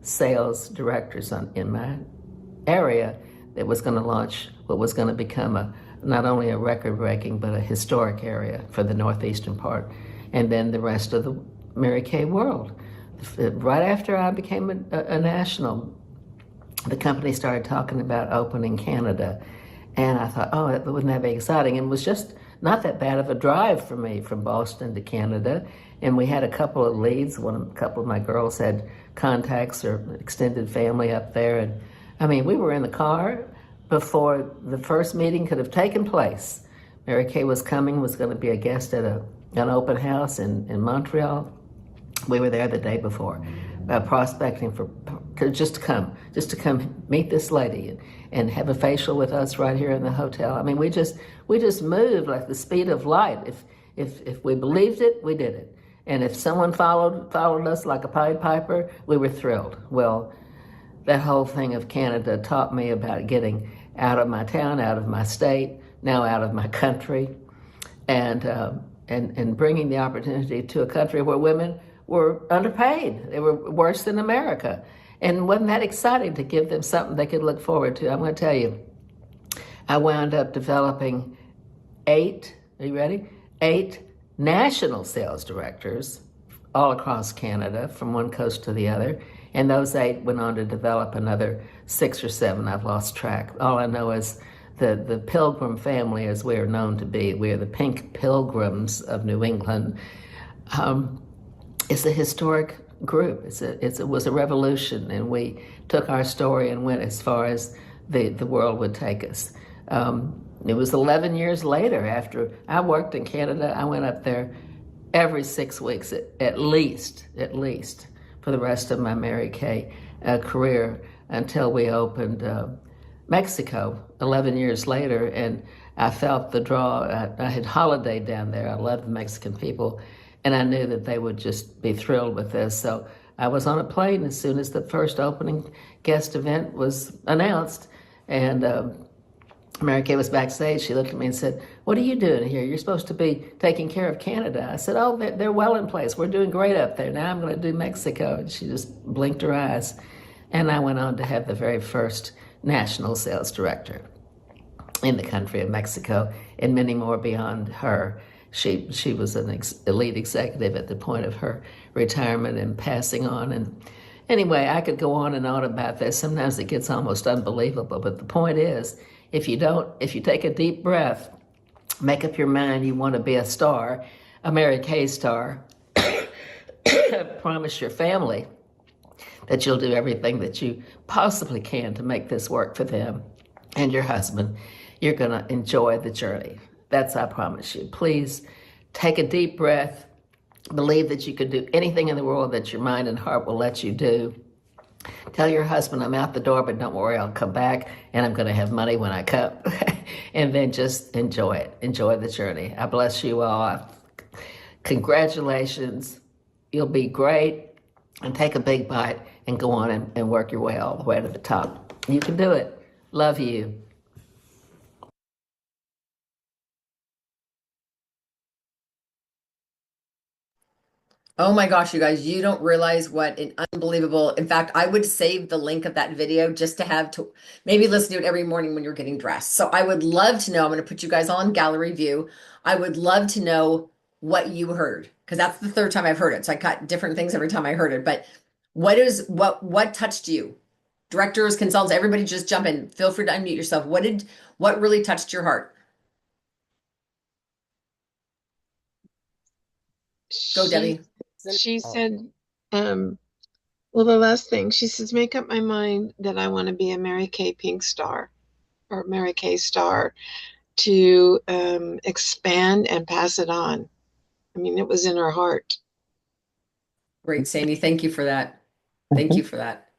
sales directors in my area that was going to launch what was going to become not only a record-breaking, but a historic area for the northeastern part, and then the rest of the Mary Kay world. Right after I became a national, the company started talking about opening Canada. And I thought, oh, wouldn't that be exciting? And it was just not that bad of a drive for me from Boston to Canada. And we had a couple of leads. A couple of my girls had contacts or extended family up there. And we were in the car before the first meeting could have taken place. Mary Kay was going to be a guest at an open house in Montreal. We were there the day before. Prospecting just to come meet this lady and have a facial with us right here in the hotel. We just moved like the speed of light. If we believed it, we did it. And if someone followed us like a Pied Piper, we were thrilled. Well, that whole thing of Canada taught me about getting out of my town, out of my state, now out of my country, and bringing the opportunity to a country where women were underpaid. They were worse than America. And wasn't that exciting to give them something they could look forward to? I'm going to tell you, I wound up developing 8, are you ready? 8 national sales directors all across Canada from one coast to the other. And those 8 went on to develop another 6 or 7. I've lost track. All I know is the Pilgrim family, as we are known to be, we are the Pink Pilgrims of New England. It's a historic group. It was a revolution, and we took our story and went as far as the world would take us. It was 11 years later after I worked in Canada. I went up there every 6 weeks, at least, for the rest of my Mary Kay career until we opened Mexico 11 years later, and I felt the draw. I had holidayed down there. I loved the Mexican people, and I knew that they would just be thrilled with this. So I was on a plane as soon as the first opening guest event was announced, and Mary Kay was backstage. She looked at me and said, "What are you doing here? You're supposed to be taking care of Canada." I said, "Oh, they're well in place. We're doing great up there. Now I'm going to do Mexico." And she just blinked her eyes. And I went on to have the very first national sales director in the country of Mexico, and many more beyond her. She was an elite executive at the point of her retirement and passing on. And anyway, I could go on and on about this. Sometimes it gets almost unbelievable. But the point is, if you take a deep breath, make up your mind you want to be a star, a Mary Kay star, promise your family that you'll do everything that you possibly can to make this work for them and your husband, you're going to enjoy the journey. That's, I promise you. Please take a deep breath. Believe that you can do anything in the world that your mind and heart will let you do. Tell your husband, I'm out the door, but don't worry, I'll come back, and I'm going to have money when I come. And then just enjoy it. Enjoy the journey. I bless you all. Congratulations. You'll be great. And take a big bite and go on and work your way all the way to the top. You can do it. Love you. Oh my gosh, you guys, you don't realize what an unbelievable. In fact, I would save the link of that video just to have to maybe listen to it every morning when you're getting dressed. So I would love to know, I'm going to put you guys on gallery view. I would love to know what you heard, because that's the third time I've heard it. So I got different things every time I heard it. But what touched you? Directors, consultants, everybody just jump in. Feel free to unmute yourself. What really touched your heart? Go, Debbie. She said, well, the last thing, she says, make up my mind that I want to be a Mary Kay Pink Star or Mary Kay Star to expand and pass it on. I mean, it was in her heart. Great, Sandy. Thank you for that. Thank you for that.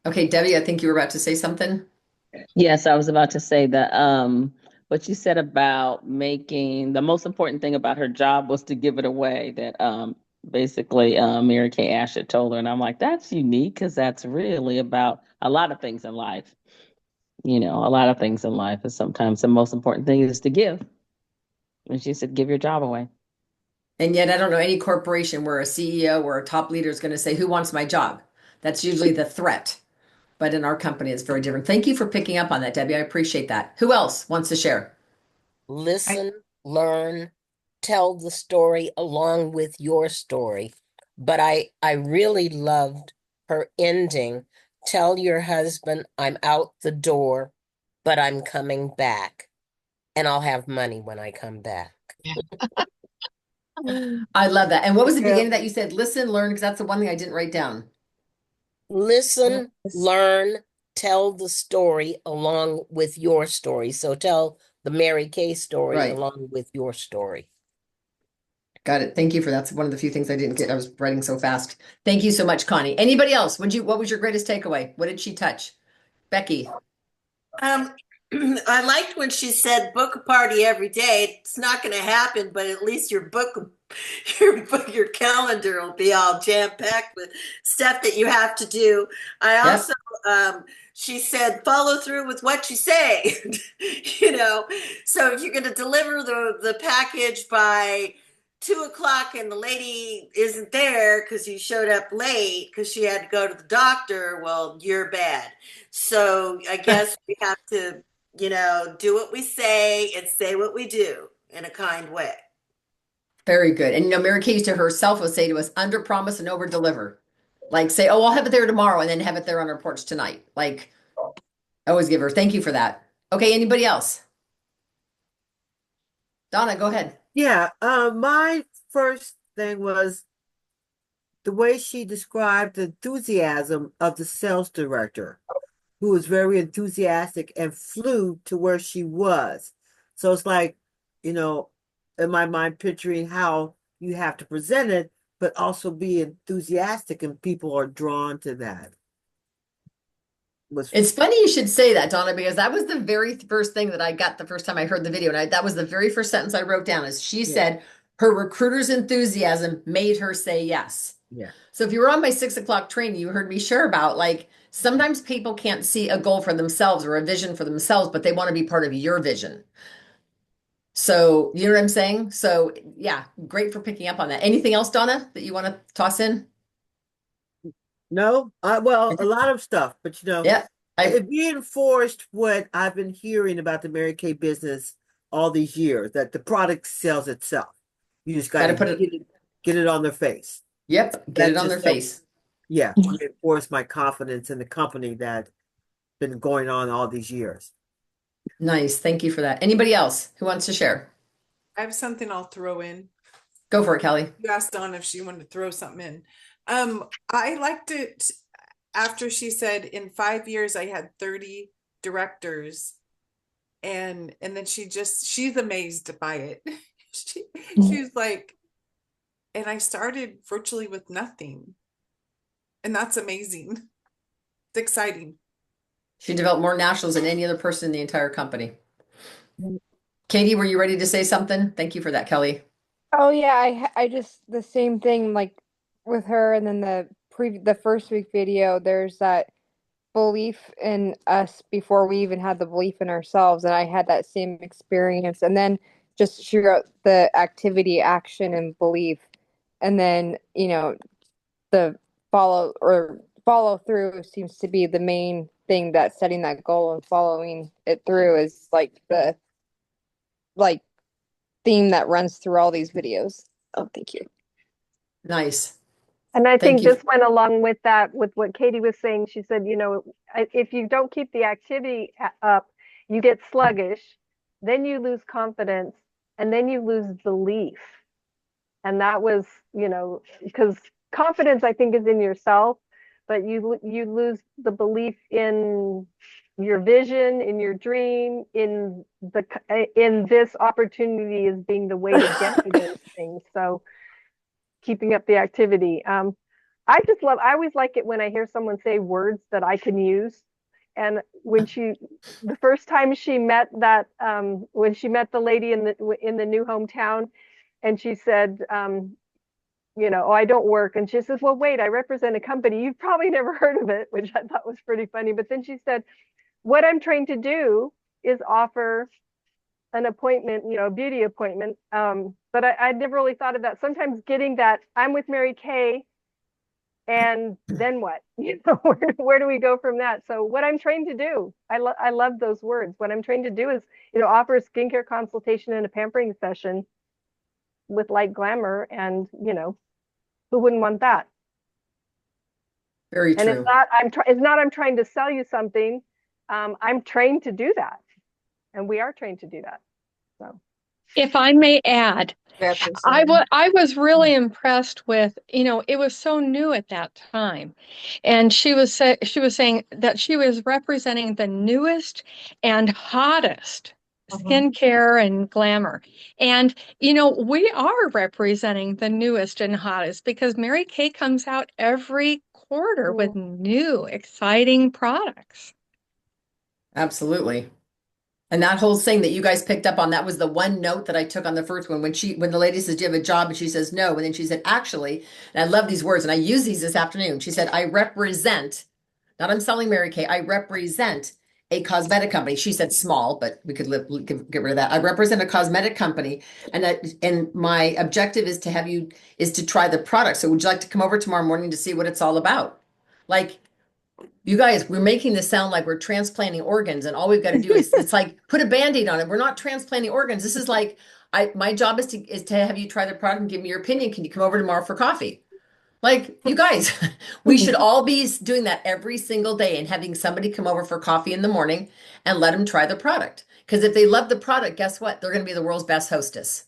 Okay, Debbie, I think you were about to say something. Yes, I was about to say that what you said about making the most important thing about her job was to give it away. That basically Mary Kay Asher told her, and I'm like, that's unique because that's really about a lot of things in life. You know, a lot of things in life, and sometimes the most important thing is to give. And she said, give your job away. And yet, I don't know any corporation where a CEO or a top leader is going to say, "Who wants my job?" That's usually the threat. But in our company, it's very different. Thank you for picking up on that, Debbie. I appreciate that. Who else wants to share? Listen, learn, tell the story along with your story. But I really loved her ending. Tell your husband I'm out the door, but I'm coming back. And I'll have money when I come back. I love that. And what was the beginning that you said? Listen, learn, because that's the one thing I didn't write down. Listen, learn, tell the story along with your story. So tell the Mary Kay story along with your story. Got it. Thank you for that's one of the few things I didn't get. I was writing so fast. Thank you so much, Connie. Anybody else? What was your greatest takeaway? What did she touch? Becky. I liked when she said book a party every day. It's not going to happen, but at least your your calendar will be all jam-packed with stuff that you have to do. I also she said follow through with what you say. You know, so if you're going to deliver the package by 2 o'clock and the lady isn't there because you showed up late because she had to go to the doctor, well, you're bad. So I guess we have to, do what we say and say what we do in a kind way. Very good. And Mary Kay to herself would say to us, under promise and over deliver. Like say, oh, I'll have it there tomorrow and then have it there on our porch tonight. Like always give her. Thank you for that. Okay, anybody else? Donna, go ahead. Yeah, my first thing was the way she described the enthusiasm of the sales director, who was very enthusiastic and flew to where she was. So it's like, in my mind, picturing how you have to present it, but also be enthusiastic, and people are drawn to that. It's funny you should say that, Donna, because that was the very first thing that I got the first time I heard the video. And that was the very first sentence I wrote down is she said her recruiter's enthusiasm made her say yes. Yeah. So if you were on my 6 o'clock training, you heard me share about like sometimes people can't see a goal for themselves or a vision for themselves, but they want to be part of your vision. So you know what I'm saying? So yeah, great for picking up on that. Anything else, Donna, that you want to toss in? No, well, a lot of stuff, but yeah, it reinforced what I've been hearing about the Mary Kay business all these years, that the product sells itself. You just got to put it, get it on their face. Yep, get it on their face. Yeah, reinforce my confidence in the company that's been going on all these years. Nice, thank you for that. Anybody else who wants to share? I have something I'll throw in. Go for it, Kelly. You asked Dawn if she wanted to throw something in. I liked it after she said in 5 years I had 30 directors, and then she's amazed by it. She's like, and I started virtually with nothing, and that's amazing. It's exciting. She developed more nationals than any other person in the entire company. Katie, were you ready to say something? Thank you for that, Kelly. Oh yeah, I just the same thing like with her, and then the first week video, there's that belief in us before we even had the belief in ourselves, and I had that same experience. And then just she wrote the activity, action, and belief, and then the follow through seems to be the main thing, that setting that goal and following it through is like the theme that runs through all these videos. Oh, thank you. Nice. And I think this went along with that, with what Katie was saying. She said, if you don't keep the activity up, you get sluggish, then you lose confidence, and then you lose belief. And that was, because confidence, I think, is in yourself, but you lose the belief in your vision, in your dream, in this opportunity as being the way to get to those things. So keeping up the activity. I always like it when I hear someone say words that I can use. And when the first time she met when she met the lady in the new hometown, and she said, oh, I don't work. And she says, well, wait, I represent a company. You've probably never heard of it, which I thought was pretty funny. But then she said, what I'm trained to do is offer an appointment, a beauty appointment. But I'd never really thought of that. Sometimes getting that, I'm with Mary Kay, and then what? Where do we go from that? So what I'm trained to do, I love those words. What I'm trained to do is, offer a skincare consultation and a pampering session with light glamour, and who wouldn't want that? Very true. And it's not I'm trying to sell you something. I'm trained to do that, and we are trained to do that. So, if I may add, I was really impressed with, it was so new at that time, and she was saying that she was representing the newest and hottest skincare and glamour. And, we are representing the newest and hottest because Mary Kay comes out every quarter with new, exciting products. Absolutely. And that whole thing that you guys picked up on, that was the one note that I took on the first one when the lady says, do you have a job? And she says, no. And then she said, actually, and I love these words, and I use these this afternoon. She said, I represent, not I'm selling Mary Kay, I represent a cosmetic company. She said small, but we could get rid of that. I represent a cosmetic company, and my objective is to try the product. So would you like to come over tomorrow morning to see what it's all about? Like, you guys, we're making this sound like we're transplanting organs, and all we've got to do is it's like put a band-aid on it. We're not transplanting organs. This is like my job is to have you try the product and give me your opinion. Can you come over tomorrow for coffee? Like, you guys, we should all be doing that every single day and having somebody come over for coffee in the morning and let them try the product. Because if they love the product, guess what? They're going to be the world's best hostess.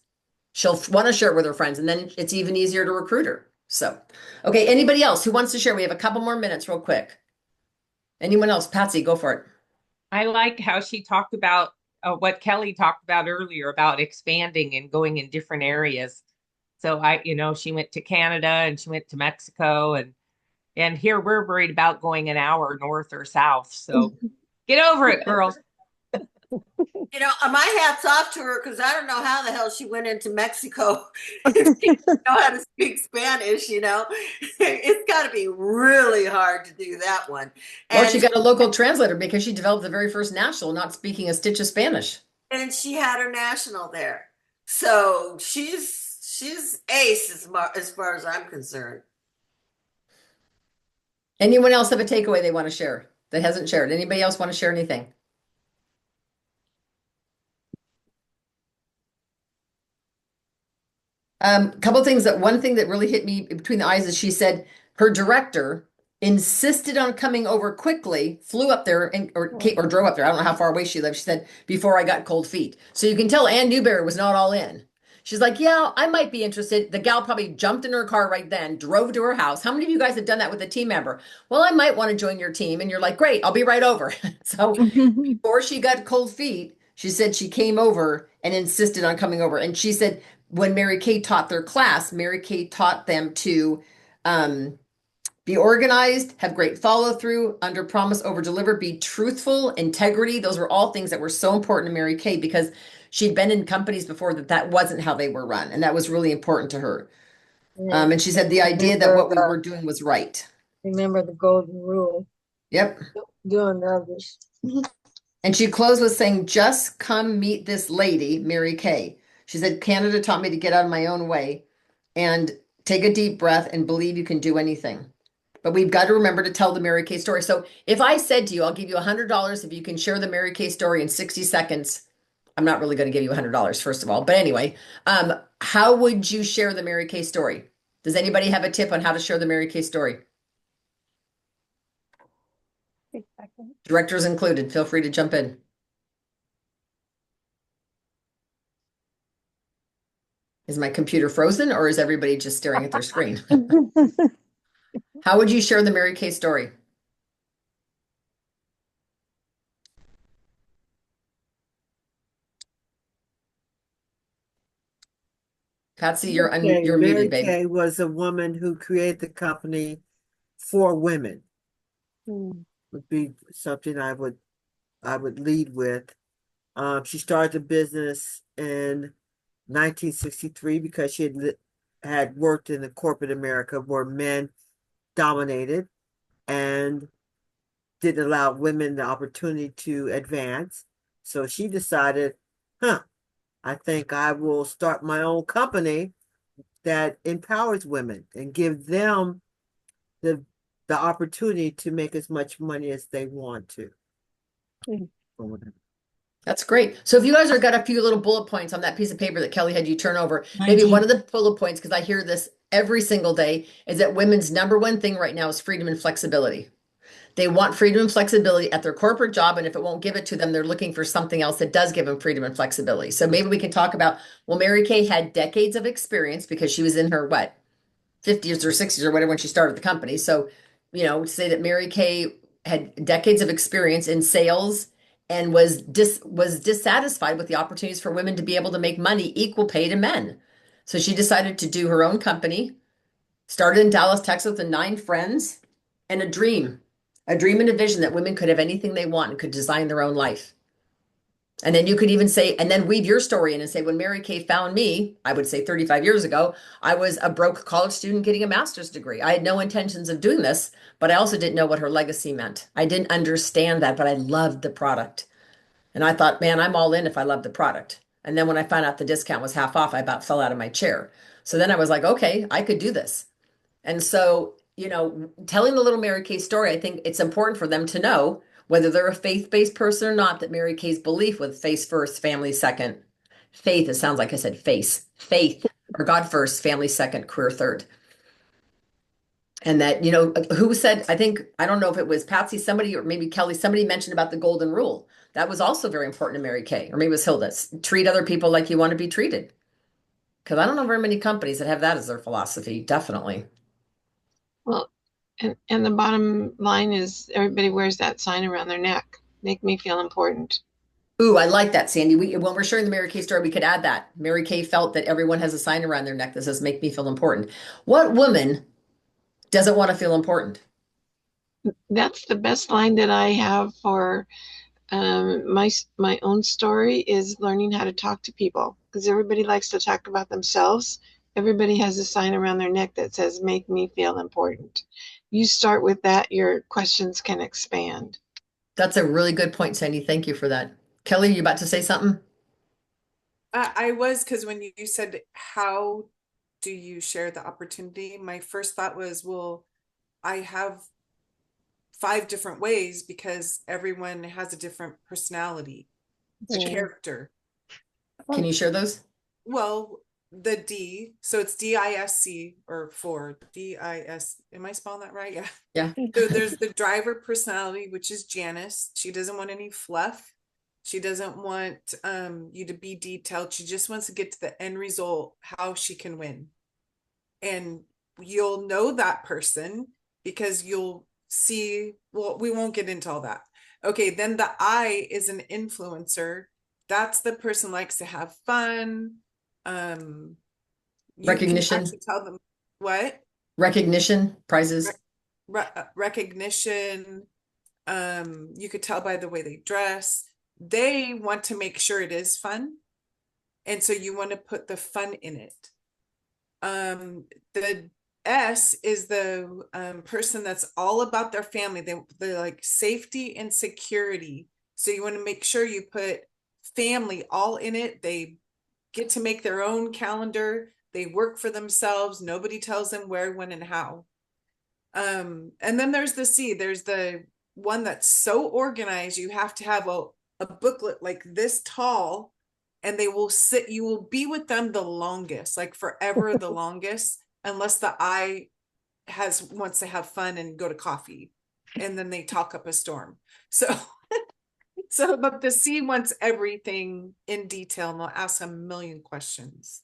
She'll want to share it with her friends, and then it's even easier to recruit her. So, okay, anybody else who wants to share? We have a couple more minutes real quick. Anyone else? Patsy, go for it. I like how she talked about what Kelly talked about earlier about expanding and going in different areas. So she went to Canada and she went to Mexico, and here we're worried about going an hour north or south. So get over it, girls. My hat's off to her, because I don't know how the hell she went into Mexico if she didn't know how to speak Spanish. It's got to be really hard to do that one. Well, she got a local translator because she developed the very first national not speaking a stitch of Spanish. And she had her national there. So she's ace as far as I'm concerned. Anyone else have a takeaway they want to share that hasn't shared? Anybody else want to share anything? Couple things one thing that really hit me between the eyes is she said her director insisted on coming over quickly, flew up there or drove up there. I don't know how far away she lived. She said, before I got cold feet. So you can tell Ann Newberry was not all in. She's like, yeah, I might be interested. The gal probably jumped in her car right then, drove to her house. How many of you guys have done that with a team member? Well, I might want to join your team. And you're like, great, I'll be right over. So before she got cold feet, she said she came over and insisted on coming over. And she said when Mary Kay taught their class, Mary Kay taught them to be organized, have great follow through, under promise, over deliver, be truthful, integrity. Those were all things that were so important to Mary Kay because she'd been in companies before that wasn't how they were run. And that was really important to her. And she said the idea that what we were doing was right. Remember the golden rule. Yep. Doing others. And she closed with saying, just come meet this lady, Mary Kay. She said, Canada taught me to get out of my own way and take a deep breath and believe you can do anything. But we've got to remember to tell the Mary Kay story. So if I said to you, I'll give you $100 if you can share the Mary Kay story in 60 seconds. I'm not really going to give you $100, first of all. But anyway, how would you share the Mary Kay story? Does anybody have a tip on how to share the Mary Kay story? Directors included. Feel free to jump in. Is my computer frozen or is everybody just staring at their screen? How would you share the Mary Kay story? Patsy, you're Mary muted, baby. Kay was a woman who created the company for women. Would be something I would lead with. She started the business in 1963 because she had worked in the corporate America where men dominated and didn't allow women the opportunity to advance. So she decided, I think I will start my own company that empowers women and give them the opportunity to make as much money as they want to. That's great. So if you guys have got a few little bullet points on that piece of paper that Kelly had you turn over, maybe one of the bullet points, because I hear this every single day, is that women's number one thing right now is freedom and flexibility. They want freedom and flexibility at their corporate job, and if it won't give it to them, they're looking for something else that does give them freedom and flexibility. So maybe we can talk about, well, Mary Kay had decades of experience because she was in her, 50s or 60s or whatever when she started the company. So, say that Mary Kay had decades of experience in sales and was dissatisfied with the opportunities for women to be able to make money equal pay to men. So she decided to do her own company, started in Dallas, Texas with 9 friends and a dream and a vision that women could have anything they want and could design their own life. And then you could even say, and then weave your story in and say, when Mary Kay found me, I would say 35 years ago, I was a broke college student getting a master's degree. I had no intentions of doing this, but I also didn't know what her legacy meant. I didn't understand that, but I loved the product. And I thought, man, I'm all in if I love the product. And then when I found out the discount was half off, I about fell out of my chair. So then I was like, okay, I could do this. And so, telling the little Mary Kay story, I think it's important for them to know whether they're a faith-based person or not, that Mary Kay's belief with face first, family second. Faith, it sounds like I said face. Faith, or God first, family second, career third. And that, who said, I don't know if it was Patsy, somebody, or maybe Kelly, somebody mentioned about the golden rule. That was also very important to Mary Kay, or maybe it was Hilda. Treat other people like you want to be treated. Because I don't know very many companies that have that as their philosophy, definitely. Well, and the bottom line is everybody wears that sign around their neck. Make me feel important. Ooh, I like that, Sandy. When we're sharing the Mary Kay story, we could add that. Mary Kay felt that everyone has a sign around their neck that says, make me feel important. What woman doesn't want to feel important? That's the best line that I have for my own story is learning how to talk to people, because everybody likes to talk about themselves. Everybody has a sign around their neck that says, make me feel important. You start with that, your questions can expand. That's a really good point, Sandy. Thank you for that. Kelly, you about to say something? I was, because when you said, how do you share the opportunity? My first thought was, well, I have 5 different ways because everyone has a different personality, character. Can you share those? Well, the D, so it's DISC or 4 DIS. Am I spelling that right? Yeah. Yeah. So there's the driver personality, which is Janice. She doesn't want any fluff. She doesn't want you to be detailed. She just wants to get to the end result, how she can win. And you'll know that person because you'll see, well, we won't get into all that. Okay, then the I is an influencer. That's the person likes to have fun. Recognition. Tell them what? Recognition, prizes. Recognition. You could tell by the way they dress. They want to make sure it is fun. And so you want to put the fun in it. The S is the person that's all about their family. They're like safety and security. So you want to make sure you put family all in it. They get to make their own calendar. They work for themselves. Nobody tells them where, when, and how. And then there's the C. There's the one that's so organized. You have to have a booklet like this tall, and they will sit. You will be with them the longest, like forever the longest, unless the I wants to have fun and go to coffee, and then they talk up a storm. So, but the C wants everything in detail, and they'll ask a million questions.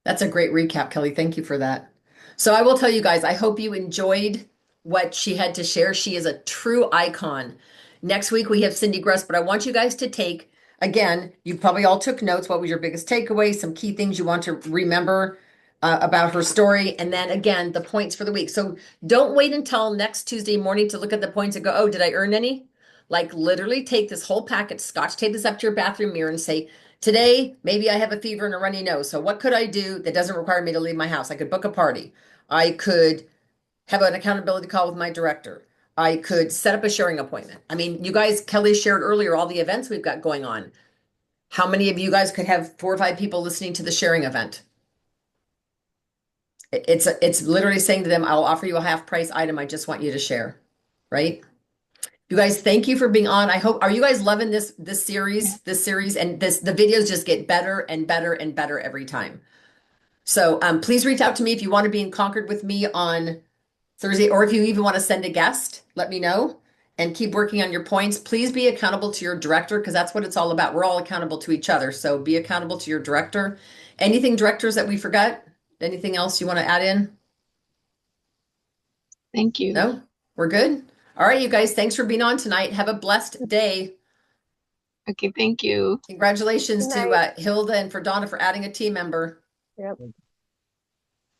That's a great recap, Kelly. Thank you for that. So I will tell you guys, I hope you enjoyed what she had to share. She is a true icon. Next week we have Cindy Gruss, but I want you guys to take, again, you probably all took notes. What was your biggest takeaway? Some key things you want to remember about her story. And then again, the points for the week. So don't wait until next Tuesday morning to look at the points and go, oh, did I earn any? Like literally take this whole packet, scotch tape this up to your bathroom mirror and say, today, maybe I have a fever and a runny nose. So what could I do that doesn't require me to leave my house? I could book a party. I could have an accountability call with my director. I could set up a sharing appointment. I mean, you guys, Kelly shared earlier all the events we've got going on. How many of you guys could have 4 or 5 people listening to the sharing event? It's literally saying to them, I'll offer you a half price item. I just want you to share, right? You guys, thank you for being on. I hope, are you guys loving this series? And the videos just get better and better and better every time. So please reach out to me if you want to be in Concord with me on Thursday, or if you even want to send a guest, let me know, and keep working on your points. Please be accountable to your director, because that's what it's all about. We're all accountable to each other. So be accountable to your director. Anything, directors, that we forgot? Anything else you want to add in? Thank you. No, we're good. All right, you guys, thanks for being on tonight. Have a blessed day. Okay, thank you. Congratulations to Hilda and for Donna for adding a team member. Yep.